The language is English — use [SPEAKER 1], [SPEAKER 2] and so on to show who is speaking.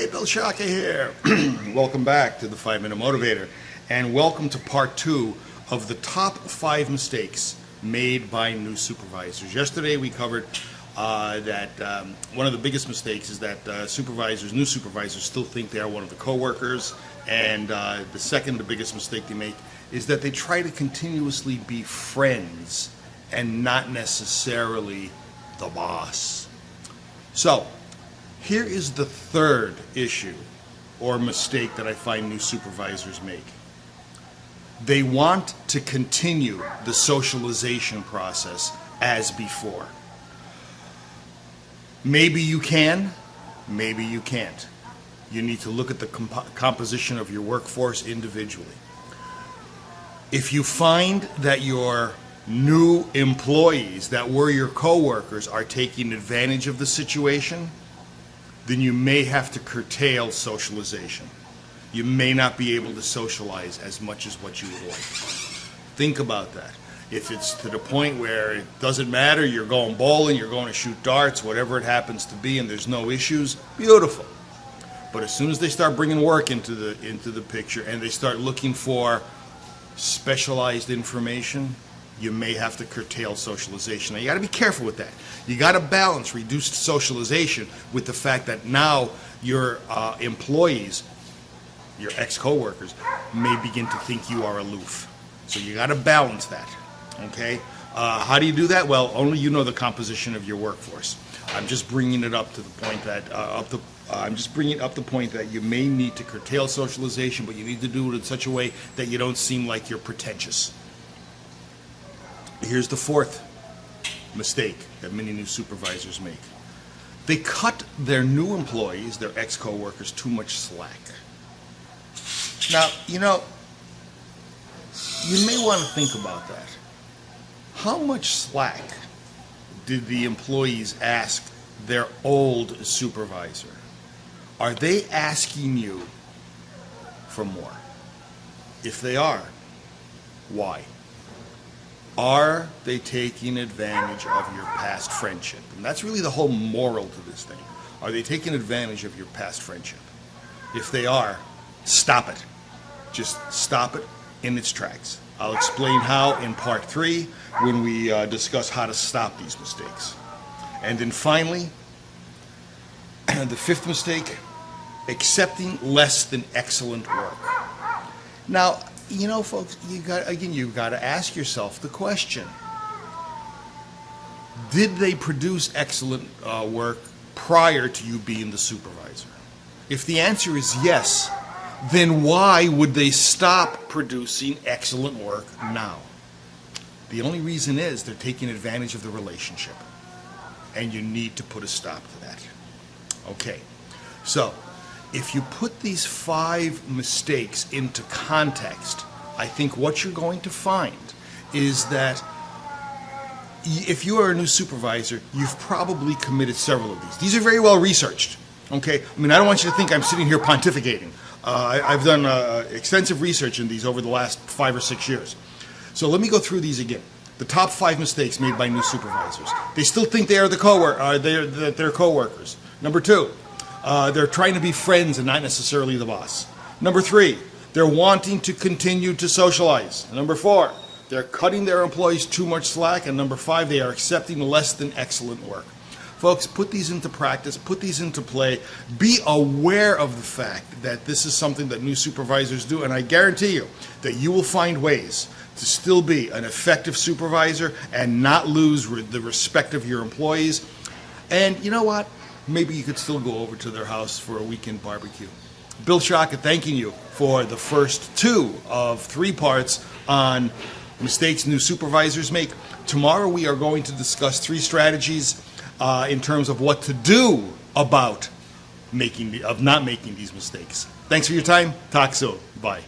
[SPEAKER 1] Hey, Bill Shaka here. Welcome back to the 5-Minute Motivator, and welcome to part 2 of the top 5 mistakes made by new supervisors. Yesterday we covered that one of the biggest mistakes is that new supervisors still think they are one of the coworkers, and the second, the biggest mistake they make is that they try to continuously be friends and not necessarily the boss. So, here is the third issue or mistake that I find new supervisors make. They want to continue the socialization process as before. Maybe you can, maybe you can't. You need to look at the composition of your workforce individually. If you find that your new employees that were your coworkers are taking advantage of the situation, then you may have to curtail socialization. You may not be able to socialize as much as what you would like. Think about that. If it's to the point where it doesn't matter, you're going bowling, you're going to shoot darts, whatever it happens to be, and there's no issues, beautiful. But as soon as they start bringing work into the picture and they start looking for specialized information, you may have to curtail socialization. Now, you got to be careful with that. You got to balance reduced socialization with the fact that now your employees, your ex-coworkers, may begin to think you are aloof. So you got to balance that. Okay? How do you do that? Well, only you know the composition of your workforce. I'm just bringing it up to the point that you may need to curtail socialization, but you need to do it in such a way that you don't seem like you're pretentious. Here's the fourth mistake that many new supervisors make. They cut their new employees, their ex-coworkers, too much slack. Now, you may want to think about that. How much slack did the employees ask their old supervisor? Are they asking you for more? If they are, why? Are they taking advantage of your past friendship? And that's really the whole moral to this thing. Are they taking advantage of your past friendship? If they are, stop it. Just stop it in its tracks. I'll explain how in part 3 when we discuss how to stop these mistakes. And then finally, the fifth mistake, accepting less than excellent work. Now, folks, you've got to ask yourself the question: did they produce excellent work prior to you being the supervisor? If the answer is yes, then why would they stop producing excellent work now? The only reason is they're taking advantage of the relationship, and you need to put a stop to that. Okay, so if you put these 5 mistakes into context, I think what you're going to find is that if you are a new supervisor, you've probably committed several of these. These are very well researched. Okay, I don't want you to think I'm sitting here pontificating. I've done extensive research in these over the last 5 or 6 years. So let me go through these again. The top 5 mistakes made by new supervisors. They still think they are they're coworkers. Number 2, they're trying to be friends and not necessarily the boss. Number 3, they're wanting to continue to socialize. Number 4, they're cutting their employees too much slack. And number 5, they are accepting less than excellent work. Folks, put these into practice, put these into play. Be aware of the fact that this is something that new supervisors do, and I guarantee you that you will find ways to still be an effective supervisor and not lose the respect of your employees. And you know what? Maybe you could still go over to their house for a weekend barbecue. Bill Shaka thanking you for the first 2 of 3 parts on mistakes new supervisors make. Tomorrow we are going to discuss 3 strategies in terms of what to do about not making these mistakes. Thanks for your time. Talk soon. Bye.